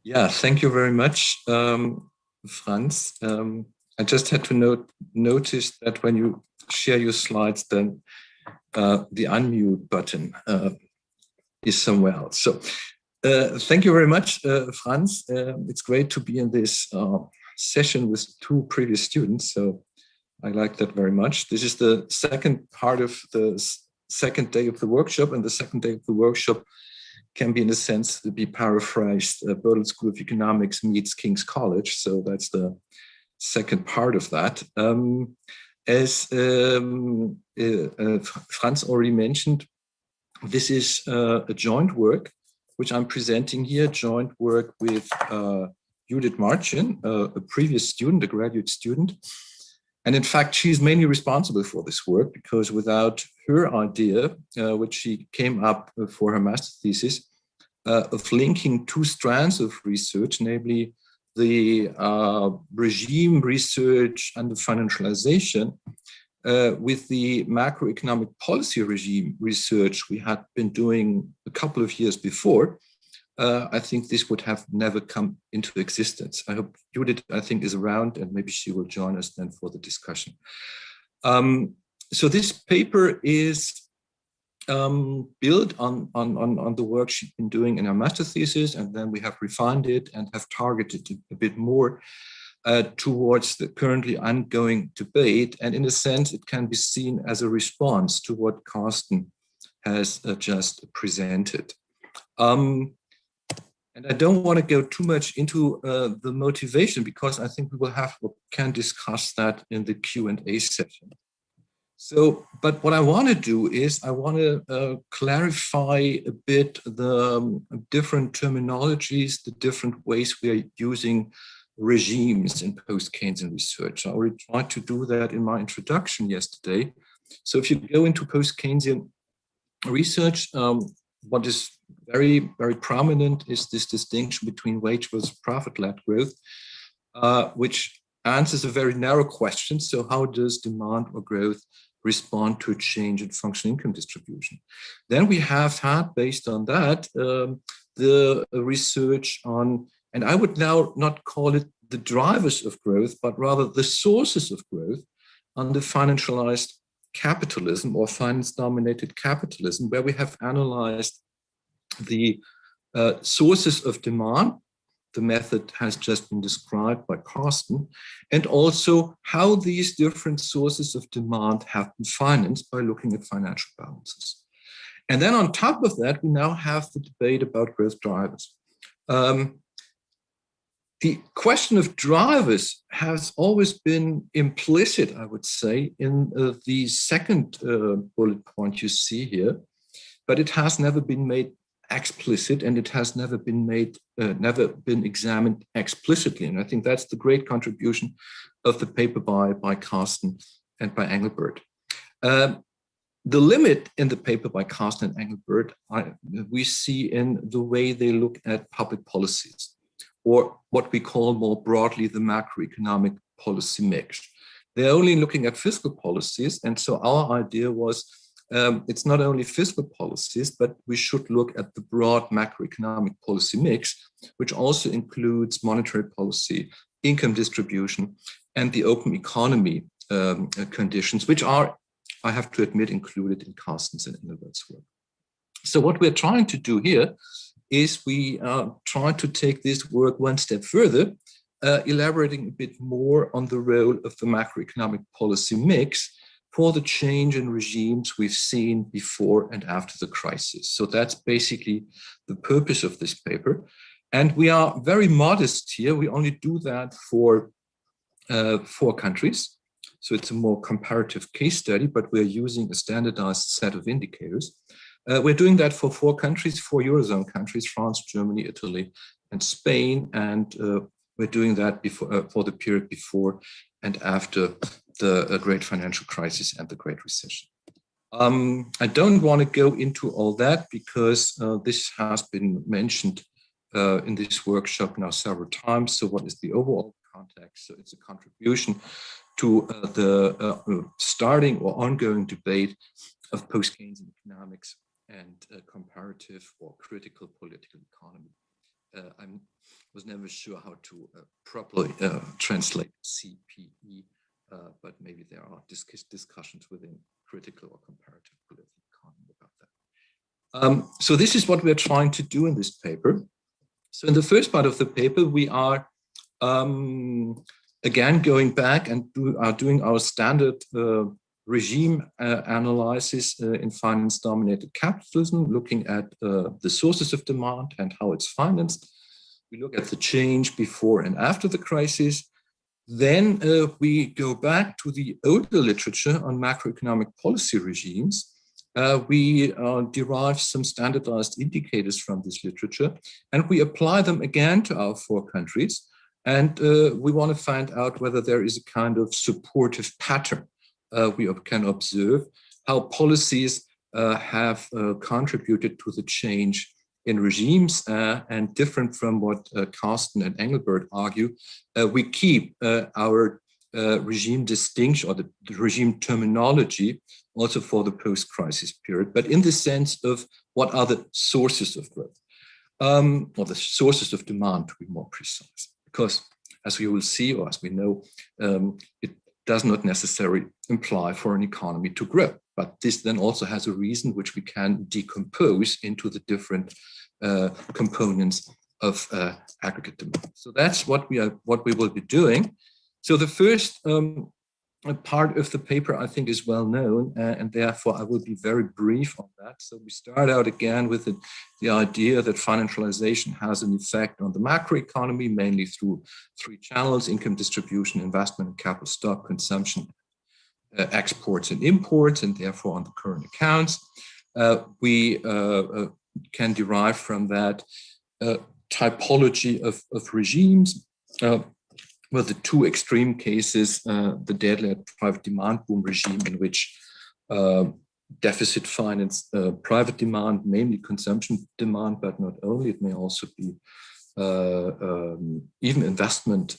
Yeah, thank you very much, Franz. I just had to notice that when you share your slides, then the unmute button is somewhere else. So thank you very much, Franz. It's great to be in this session with two previous students. So I like that very much. This is the second part of the second day of the workshop, and the second day of the workshop can be, in a sense, to be paraphrased, Berlin School of Economics meets King's College. So that's the second part of that. As Franz already mentioned, this is a joint work, which I'm presenting here, joint work with Judith Martschin, a previous student, a graduate student. And in fact, she's mainly responsible for this work, because without her idea, which she came up for her master's thesis, of linking two strands of research, namely the regime research and the financialization with the macroeconomic policy regime research we had been doing a couple of years before, I think this would have never come into existence. I hope Judith, I think, is around, and maybe she will join us then for the discussion. So this paper is built on the work she's been doing in her master thesis, and then we have refined it and have targeted it a bit more towards the currently ongoing debate. And in a sense, it can be seen as a response to what Carsten has just presented. And I don't want to go too much into the motivation, because I think we will have or can discuss that in the Q&A session. So, but what I want to do is I want to clarify a bit the different terminologies, the different ways we are using regimes in post-Keynesian research. I already tried to do that in my introduction yesterday. So if you go into post-Keynesian research, what is very, very prominent is this distinction between wage versus profit-led growth, which answers a very narrow question. So how does demand or growth respond to a change in functional income distribution? Then we have had, based on that, the research on, and I would now not call it the drivers of growth, but rather the sources of growth under financialized capitalism or finance-dominated capitalism, where we have analyzed the sources of demand. The method has just been described by Carsten, and also how these different sources of demand have been financed by looking at financial balances. And then on top of that, we now have the debate about growth drivers. The question of drivers has always been implicit, I would say, in the second bullet point you see here, but it has never been made explicit, and it has never been examined explicitly. And I think that's the great contribution of the paper by Carsten and by Engelbert. The limit in the paper by Carsten and Engelbert we see in the way they look at public policies, or what we call more broadly the macroeconomic policy mix. They're only looking at fiscal policies, and so our idea was it's not only fiscal policies, but we should look at the broad macroeconomic policy mix, which also includes monetary policy, income distribution, and the open economy conditions, which are, I have to admit, included in Carsten's and Engelbert's work. So what we're trying to do here is we try to take this work one step further, elaborating a bit more on the role of the macroeconomic policy mix for the change in regimes we've seen before and after the crisis. So that's basically the purpose of this paper. And we are very modest here. We only do that for 4 countries. So it's a more comparative case study, but we're using a standardized set of indicators. We're doing that for 4 countries, 4 Eurozone countries: France, Germany, Italy, and Spain. And we're doing that before, for the period before and after the Great Financial Crisis and the Great Recession. I don't want to go into all that, because this has been mentioned in this workshop now several times. So what is the overall context? So it's a contribution to the starting or ongoing debate of post-Keynesian economics and comparative or critical political economy. I was never sure how to properly translate CPE, but maybe there are discussions within critical or comparative political economy about that. So this is what we're trying to do in this paper. So in the first part of the paper, we are again going back and are doing our standard regime analysis in finance-dominated capitalism, looking at the sources of demand and how it's financed. We look at the change before and after the crisis. Then we go back to the older literature on macroeconomic policy regimes. We derive some standardized indicators from this literature, and we apply them again to our 4 countries. And we want to find out whether there is a kind of supportive pattern we can observe, how policies have contributed to the change in regimes, and different from what Carsten and Engelbert argue, we keep our regime distinction or the regime terminology also for the post-crisis period, but in the sense of what are the sources of growth, or the sources of demand, to be more precise. Because as we will see, or as we know, it does not necessarily imply for an economy to grow. But this then also has a reason which we can decompose into the different components of aggregate demand. So that's what we will be doing. So the first part of the paper, I think, is well known, and therefore I will be very brief on that. So we start out again with the idea that financialization has an effect on the macroeconomy, mainly through 3 channels: income distribution, investment and capital stock, consumption, exports and imports, and therefore on the current accounts. We can derive from that typology of regimes, with the 2 extreme cases, the debt-led private demand boom regime, in which deficit finance private demand, mainly consumption demand, but not only, it may also be even investment,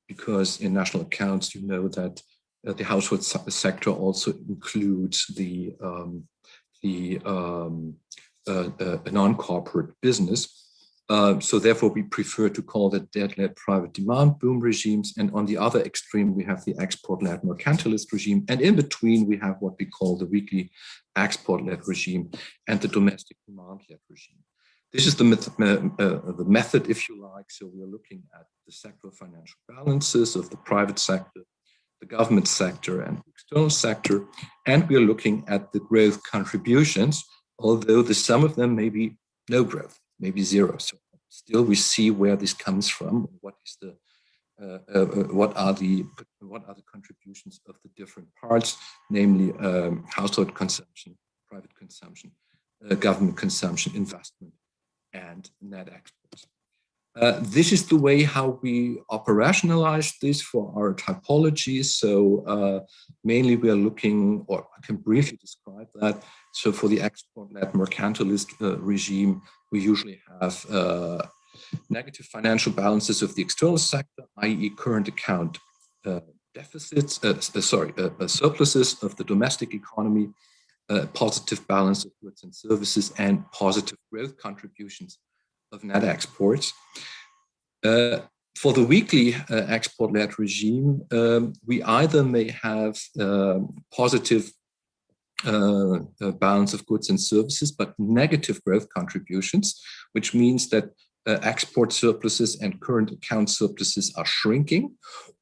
because in national accounts, you know that the household sector also includes the non-corporate business. So therefore, we prefer to call that debt-led private demand boom regimes. And on the other extreme, we have the export-led mercantilist regime. And in between, we have what we call the weekly export-led regime and the domestic demand-led regime. This is the method, if you like. So we are looking at the sectoral financial balances of the private sector, the government sector, and the external sector. And we are looking at the growth contributions, although the sum of them may be no growth, maybe 0. So still we see where this comes from, what is the what are the contributions of the different parts, namely household consumption, private consumption, government consumption, investment, and net exports. This is the way how we operationalize this for our typology. So mainly we are looking, or I can briefly describe that. So for the export-led mercantilist regime, we usually have negative financial balances of the external sector, i.e. current account deficits, surpluses of the domestic economy, positive balance of goods and services, and positive growth contributions of net exports. For the weekly export-led regime, we either may have positive balance of goods and services, but negative growth contributions, which means that export surpluses and current account surpluses are shrinking,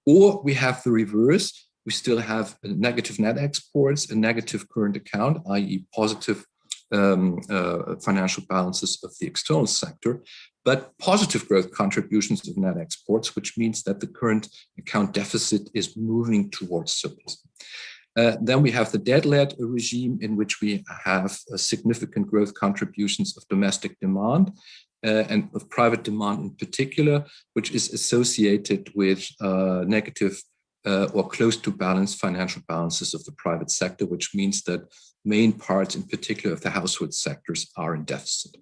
or we have the reverse. We still have negative net exports, a negative current account, i.e. positive financial balances of the external sector, but positive growth contributions of net exports, which means that the current account deficit is moving towards surplus. Then we have the debt-led regime, in which we have significant growth contributions of domestic demand and of private demand in particular, which is associated with negative or close to balanced financial balances of the private sector, which means that main parts, in particular of the household sectors, are in deficit.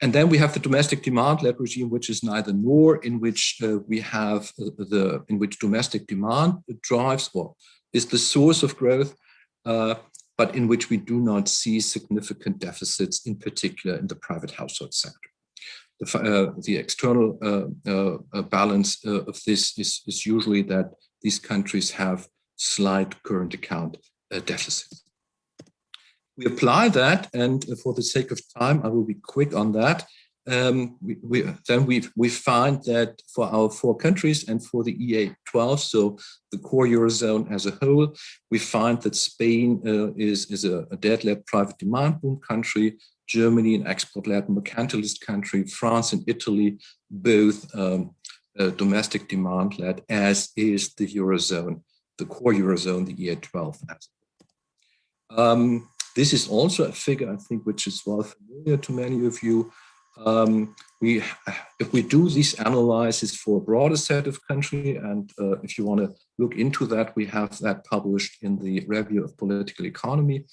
And then we have the domestic demand-led regime, which is neither nor, in which we have in which domestic demand drives or is the source of growth, but in which we do not see significant deficits, in particular in the private household sector. The external balance of this is usually that these countries have slight current account deficits. We apply that, and for the sake of time, I will be quick on that. We find that for our 4 countries and for the EA12, so the core Eurozone as a whole, we find that Spain is a debt-led private demand boom country, Germany an export-led mercantilist country, France and Italy both domestic demand-led, as is the Eurozone, the core Eurozone, the EA12. This is also a figure, I think, which is well familiar to many of you. If we do these analyses for a broader set of countries, and if you want to look into that, we have that published in the Review of Political Economy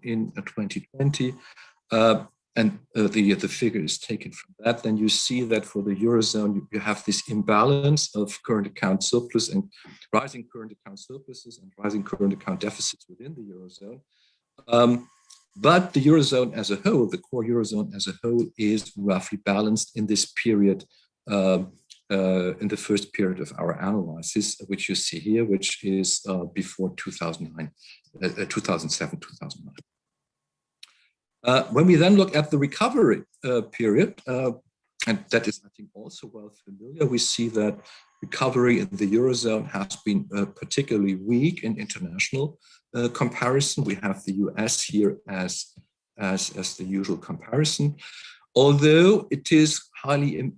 in 2020. And the figure is taken from that. Then you see that for the Eurozone, you have this imbalance of current account surplus and rising current account surpluses and rising current account deficits within the Eurozone. But the Eurozone as a whole, the core Eurozone as a whole, is roughly balanced in this period, in the first period of our analysis, which you see here, which is before 2007, 2009. When we then look at the recovery period, and that is, I think, also well familiar, we see that recovery in the Eurozone has been particularly weak in international comparison. We have the US here as the usual comparison, although it is highly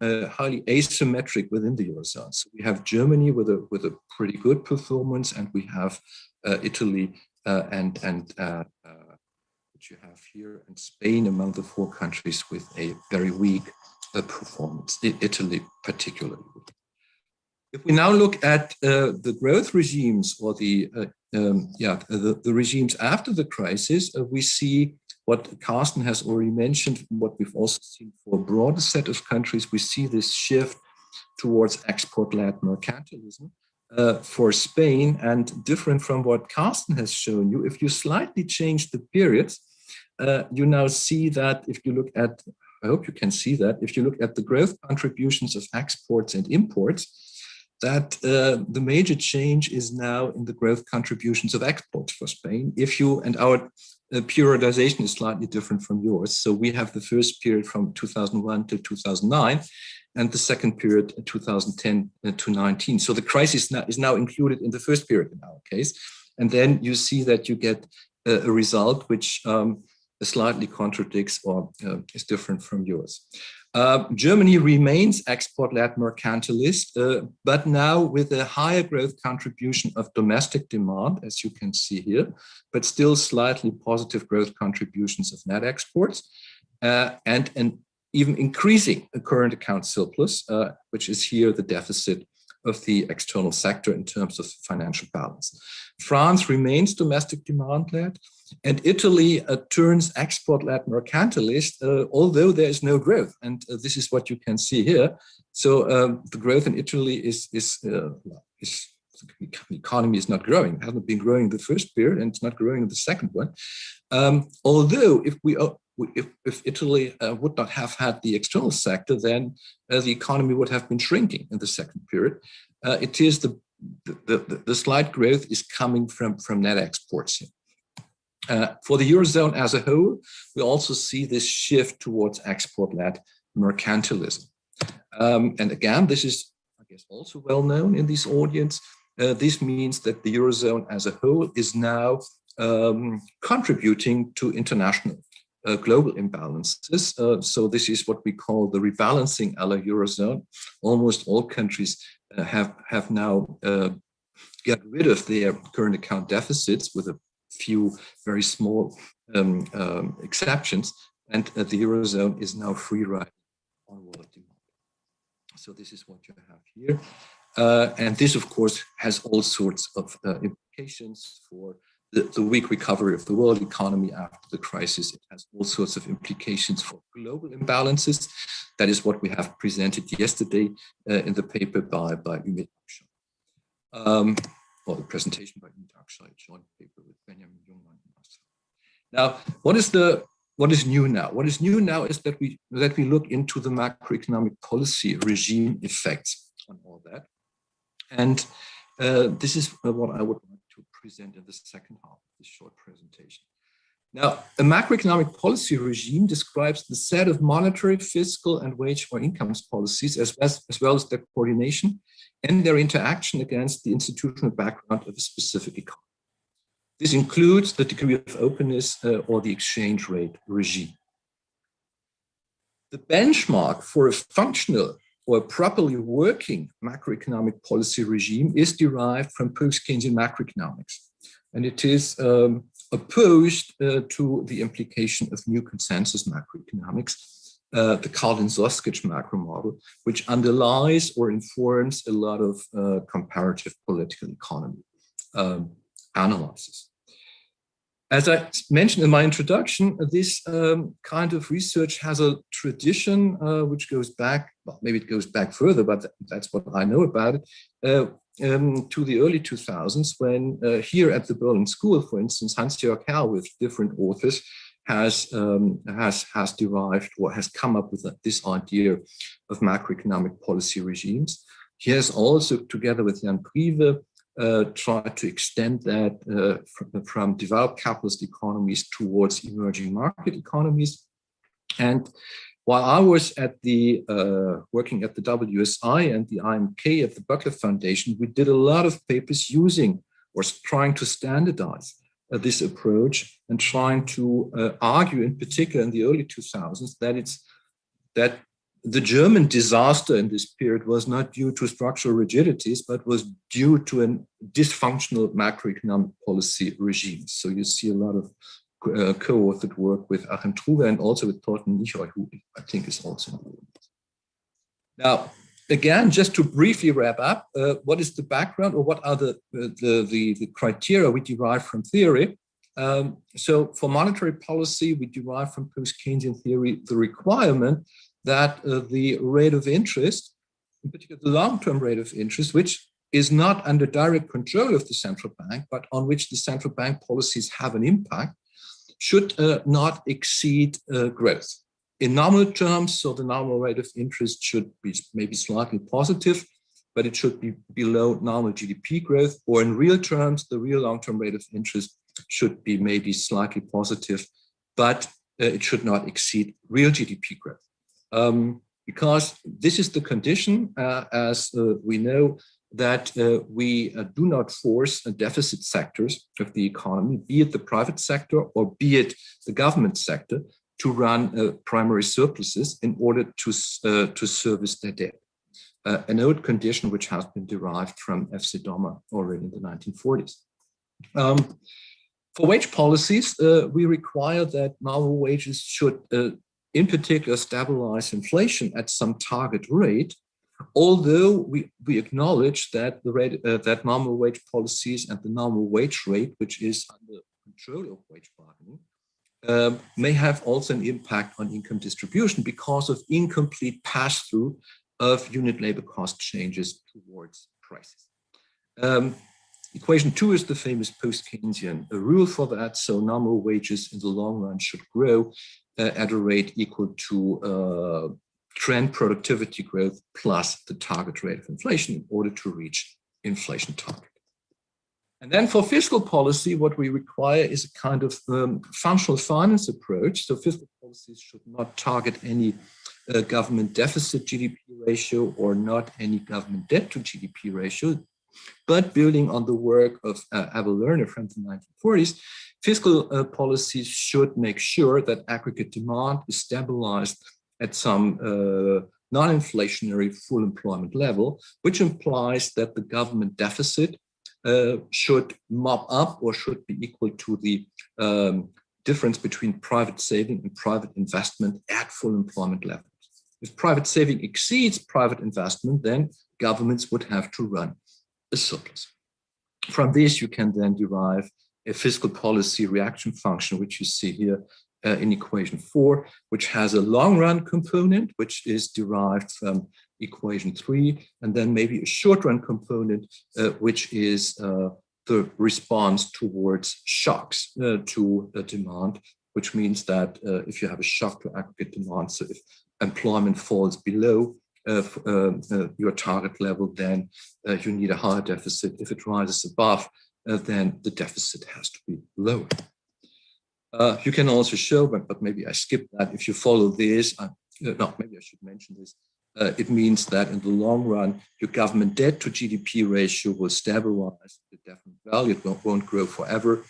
asymmetric within the Eurozone. So we have Germany with a pretty good performance, and we have Italy and which you have here, and Spain among the 4 countries with a very weak performance, Italy particularly. If we now look at the growth regimes, or the regimes after the crisis, we see what Carsten has already mentioned, what we've also seen for a broader set of countries. We see this shift towards export-led mercantilism for Spain, and different from what Carsten has shown you. If you slightly change the periods, you now see that if you look at, I hope you can see that, if you look at the growth contributions of exports and imports, that the major change is now in the growth contributions of exports for Spain. And our periodization is slightly different from yours. So we have the first period from 2001 to 2009, and the second period 2010 to 19. So the crisis is now included in the first period in our case. And then you see that you get a result which slightly contradicts or is different from yours. Germany remains export-led mercantilist, but now with a higher growth contribution of domestic demand, as you can see here, but still slightly positive growth contributions of net exports, and even increasing a current account surplus, which is here the deficit of the external sector in terms of financial balance. France remains domestic demand-led, and Italy turns export-led mercantilist, although there is no growth. And this is what you can see here. So the growth in Italy the economy is not growing. It hasn't been growing in the first period, and it's not growing in the second one. Although if Italy would not have had the external sector, then the economy would have been shrinking in the second period. It is the slight growth is coming from net exports here. For the Eurozone as a whole, we also see this shift towards export-led mercantilism. And again, this is, I guess, also well known in this audience. This means that the Eurozone as a whole is now contributing to international global imbalances. So this is what we call the rebalancing a la Eurozone. Almost all countries have now got rid of their current account deficits, with a few very small exceptions, and the Eurozone is now free riding on world demand. So this is what you have here. And this, of course, has all sorts of implications for the weak recovery of the world economy after the crisis. It has all sorts of implications for global imbalances. That is what we have presented yesterday in the paper by Hein Martschin. or the presentation by Untitled, joint paper with Benjamin Jungmann and myself. Now, what is new now? What is new now is that we look into the macroeconomic policy regime effects on all that. And this is what I would like to present in the second half of this short presentation. Now, a macroeconomic policy regime describes the set of monetary, fiscal, and wage or incomes policies, as well as their coordination and their interaction against the institutional background of a specific economy. This includes the degree of openness or the exchange rate regime. The benchmark for a functional or properly working macroeconomic policy regime is derived from post-Keynesian macroeconomics, and it is opposed to the implication of new consensus macroeconomics, the Kaldin-Soskic macro model, which underlies or informs a lot of comparative political economy analysis. As I mentioned in my introduction, this kind of research has a tradition which goes back, well, maybe it goes back further, but that's what I know about it, to the early 2000s, when here at the Berlin School, for instance, Hans-Jörg Herr with different authors has derived or has come up with this idea of macroeconomic policy regimes. He has also, together with Jan Prive, tried to extend that from developed capitalist economies towards emerging market economies. And while I was at the working at the WSI and the IMK at the Buckler Foundation, we did a lot of papers using or trying to standardize this approach and trying to argue, in particular in the early 2000s, that the German disaster in this period was not due to structural rigidities, but was due to a dysfunctional macroeconomic policy regime. So you see a lot of co-authored work with Achim Truber and also with Thorsten Nichoy, who I think is also important. Now, again, just to briefly wrap up, what is the background or what are the criteria we derive from theory? So for monetary policy, we derive from post-Keynesian theory the requirement that the rate of interest, in particular the long-term rate of interest, which is not under direct control of the central bank, but on which the central bank policies have an impact, should not exceed growth. In nominal terms, so the nominal rate of interest should be maybe slightly positive, but it should be below nominal GDP growth, or in real terms, the real long-term rate of interest should be maybe slightly positive, but it should not exceed real GDP growth. Because this is the condition, as we know, that we do not force deficit sectors of the economy, be it the private sector or be it the government sector, to run primary surpluses in order to service their debt. An old condition which has been derived from F.C. Dommer already in the 1940s. For wage policies, we require that nominal wages should in particular stabilize inflation at some target rate, although we acknowledge that the rate that nominal wage policies and the nominal wage rate, which is under control of wage bargaining, may have also an impact on income distribution because of incomplete pass-through of unit labor cost changes towards prices. Equation 2 is the famous post-Keynesian rule for that. So nominal wages in the long run should grow at a rate equal to trend productivity growth plus the target rate of inflation in order to reach inflation target. And then for fiscal policy, what we require is a kind of functional finance approach. So fiscal policies should not target any government deficit GDP ratio or not any government debt to GDP ratio, but building on the work of Abel Lerner from the 1940s, fiscal policies should make sure that aggregate demand is stabilized at some non-inflationary full employment level, which implies that the government deficit should mop up or should be equal to the difference between private saving and private investment at full employment levels. If private saving exceeds private investment, then governments would have to run a surplus. From this, you can then derive a fiscal policy reaction function, which you see here in equation 4, which has a long run component, which is derived from equation 3, and then maybe a short-run component, which is the response towards shocks to demand, which means that if you have a shock to aggregate demand, so if employment falls below your target level, then you need a higher deficit. If it rises above, then the deficit has to be lower. You can also show, but maybe I skipped that. If you follow this, maybe I should mention this. It means that in the long run, your government debt to GDP ratio will stabilize at a definite value. It won't grow forever.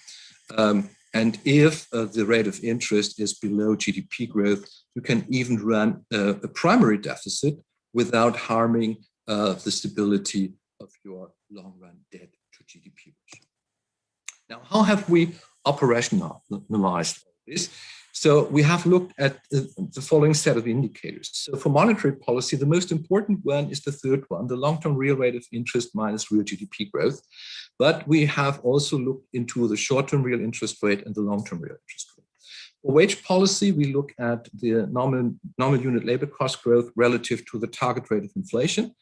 And if the rate of interest is below GDP growth, you can even run a primary deficit without harming the stability of your long-run debt to GDP ratio. Now, how have we operationalized all this? So we have looked at the following set of indicators. So for monetary policy, the most important one is the third one, the long-term real rate of interest minus real GDP growth. But we have also looked into the short-term real interest rate and the long-term real interest rate. For wage policy, we look at the nominal unit labor cost growth relative to the target rate of inflation.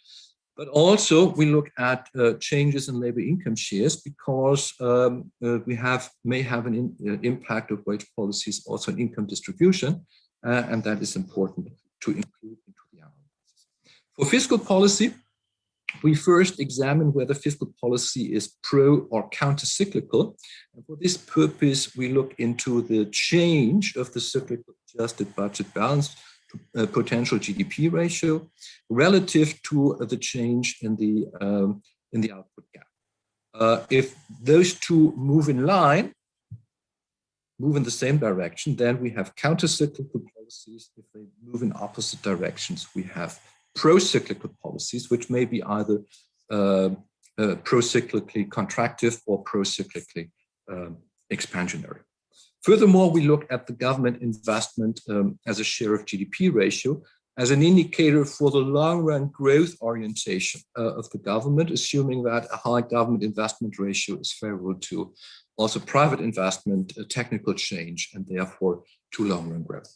But also we look at changes in labor income shares, because we may have an impact of wage policies also on income distribution, and that is important to include into the analysis. For fiscal policy, we first examine whether fiscal policy is pro or counter-cyclical. And for this purpose, we look into the change of the cyclical adjusted budget balance potential GDP ratio relative to the change in the output gap. If those two move in line, move in the same direction, then we have counter-cyclical policies. If they move in opposite directions, we have pro-cyclical policies, which may be either pro-cyclically contractive or pro-cyclically expansionary. Furthermore, we look at the government investment as a share of GDP ratio as an indicator for the long-run growth orientation of the government, assuming that a high government investment ratio is favorable to also private investment, technical change, and therefore to long-run growth.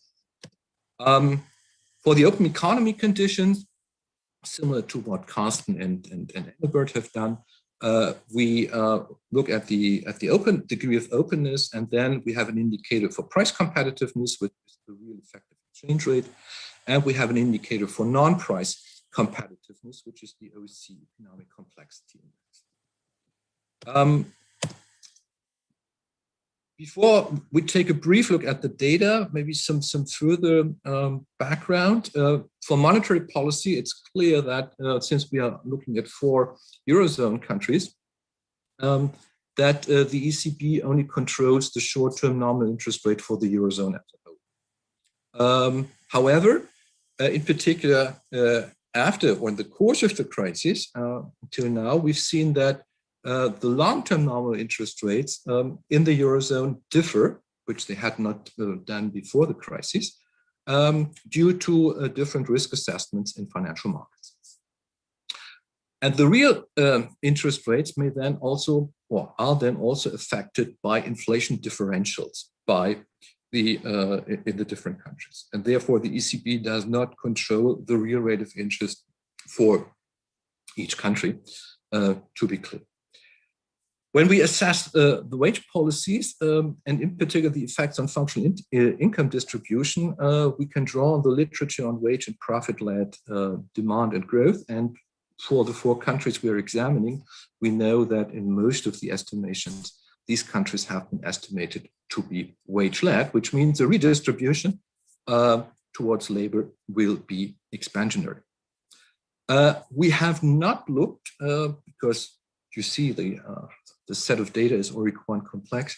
For the open economy conditions, similar to what Carsten and Engelbert have done, we look at the degree of openness, and then we have an indicator for price competitiveness, which is the real effective exchange rate, and we have an indicator for non-price competitiveness, which is the OC, economic complexity index. Before we take a brief look at the data, maybe some further background. For monetary policy, it's clear that since we are looking at 4 Eurozone countries, that the ECB only controls the short-term nominal interest rate for the Eurozone as a whole. However, in particular, after or in the course of the crisis, until now, we've seen that the long-term nominal interest rates in the Eurozone differ, which they had not done before the crisis, due to different risk assessments in financial markets. And the real interest rates may then also, or are then also affected by inflation differentials by the in the different countries. And therefore, the ECB does not control the real rate of interest for each country, to be clear. When we assess the wage policies, and in particular the effects on functional income distribution, we can draw on the literature on wage and profit-led demand and growth. And for the 4 countries we're examining, we know that in most of the estimations, these countries have been estimated to be wage-led, which means the redistribution towards labor will be expansionary. We have not looked, because you see the set of data is already quite complex.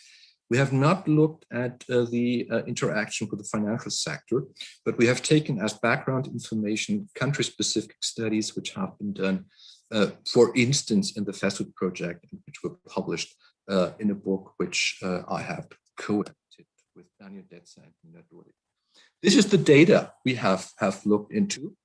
We have not looked at the interaction with the financial sector, but we have taken as background information country-specific studies which have been done, for instance, in the Fiscal project, which were published in a book which I have co-edited with Daniel Detzer and Nina Dodig. This is the data we have looked into.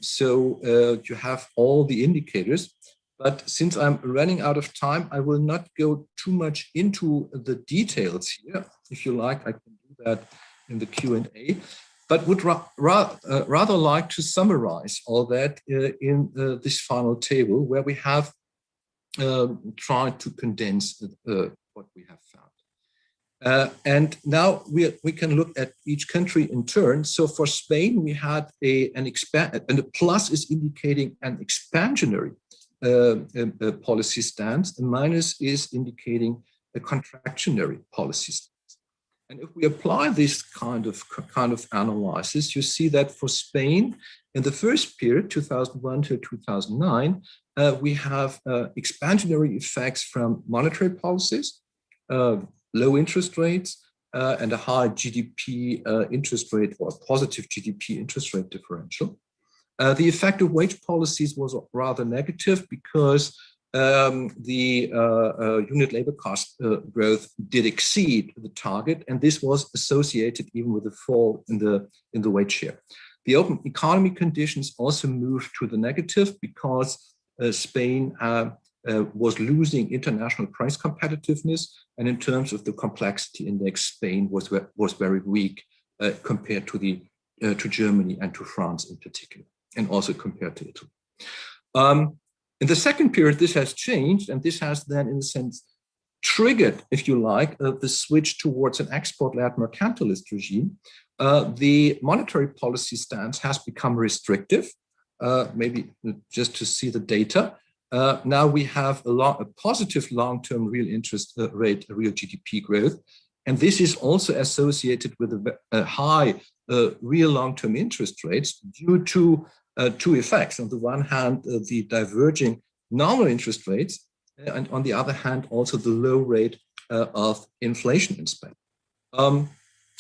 So you have all the indicators. But since I'm running out of time, I will not go too much into the details here. If you like, I can do that in the Q&A. but would rather like to summarize all that in this final table, where we have tried to condense what we have found. And now we can look at each country in turn. So for Spain, we had and the plus is indicating an expansionary policy stance, and minus is indicating a contractionary policy stance. And if we apply this kind of analysis, you see that for Spain, in the first period, 2001 to 2009, we have expansionary effects from monetary policies, low interest rates, and a high GDP interest rate, or positive GDP interest rate differential. The effect of wage policies was rather negative because the unit labor cost growth did exceed the target, and this was associated even with a fall in the wage share. The open economy conditions also moved to the negative because Spain was losing international price competitiveness, and in terms of the complexity index, Spain was very weak compared to Germany and to France in particular, and also compared to Italy. In the second period, this has changed, and this has then, in a sense, triggered, if you like, the switch towards an export-led mercantilist regime. The monetary policy stance has become restrictive, maybe just to see the data. Now we have a positive long-term real interest rate, real GDP growth, and this is also associated with a high real long-term interest rates due to two effects. On the one hand, the diverging nominal interest rates, and on the other hand, also the low rate of inflation in Spain.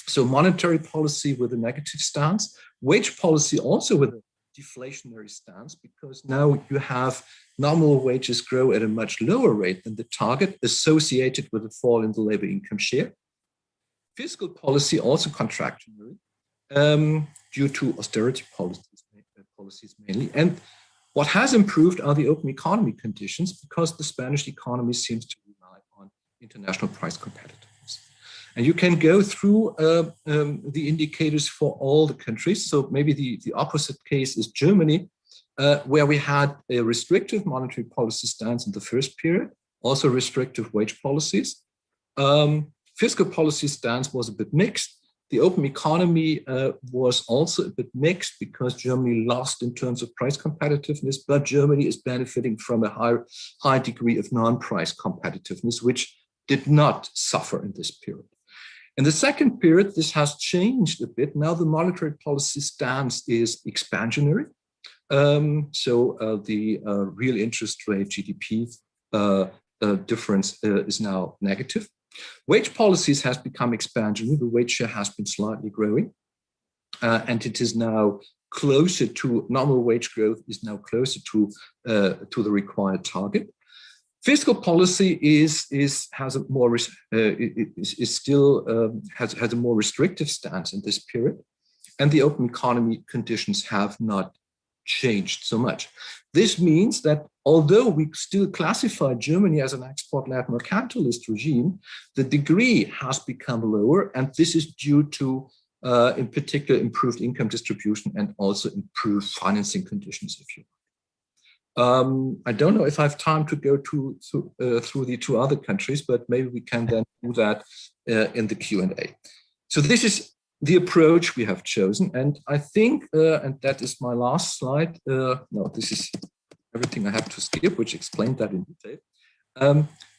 So monetary policy with a negative stance, wage policy also with a deflationary stance, because now you have nominal wages grow at a much lower rate than the target associated with a fall in the labor income share. Fiscal policy also contractionary due to austerity policies mainly. And what has improved are the open economy conditions, because the Spanish economy seems to rely on international price competitiveness. And you can go through the indicators for all the countries. So maybe the opposite case is Germany, where we had a restrictive monetary policy stance in the first period, also restrictive wage policies. Fiscal policy stance was a bit mixed. The open economy was also a bit mixed because Germany lost in terms of price competitiveness, but Germany is benefiting from a high degree of non-price competitiveness, which did not suffer in this period. In the second period, this has changed a bit. Now the monetary policy stance is expansionary. The real interest rate GDP difference is now negative. Wage policies has become expansionary. The wage share has been slightly growing, and it is now closer to nominal wage growth is now closer to the required target. Fiscal policy has a more restrictive stance in this period, and the open economy conditions have not changed so much. This means that although we still classify Germany as an export-led mercantilist regime, the degree has become lower, and this is due to, in particular, improved income distribution and also improved financing conditions, if you like. I don't know if I have time to go through the two other countries, but maybe we can then do that in the Q&A. So this is the approach we have chosen, and I think, and that is my last slide. No, this is everything I have to skip, which explained that in detail.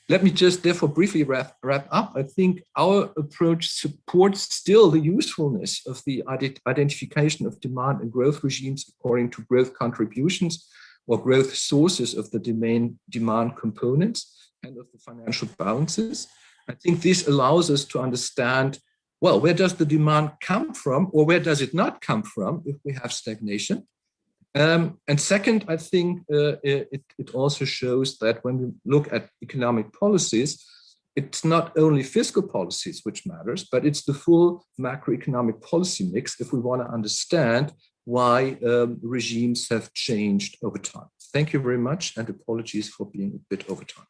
Let me just therefore briefly wrap up. I think our approach supports still the usefulness of the identification of demand and growth regimes according to growth contributions or growth sources of the demand components and of the financial balances. I think this allows us to understand, well, where does the demand come from, or where does it not come from if we have stagnation? And second, I think it also shows that when we look at economic policies, it's not only fiscal policies which matters, but it's the full macroeconomic policy mix if we want to understand why regimes have changed over time. Thank you very much, and apologies for being a bit over time.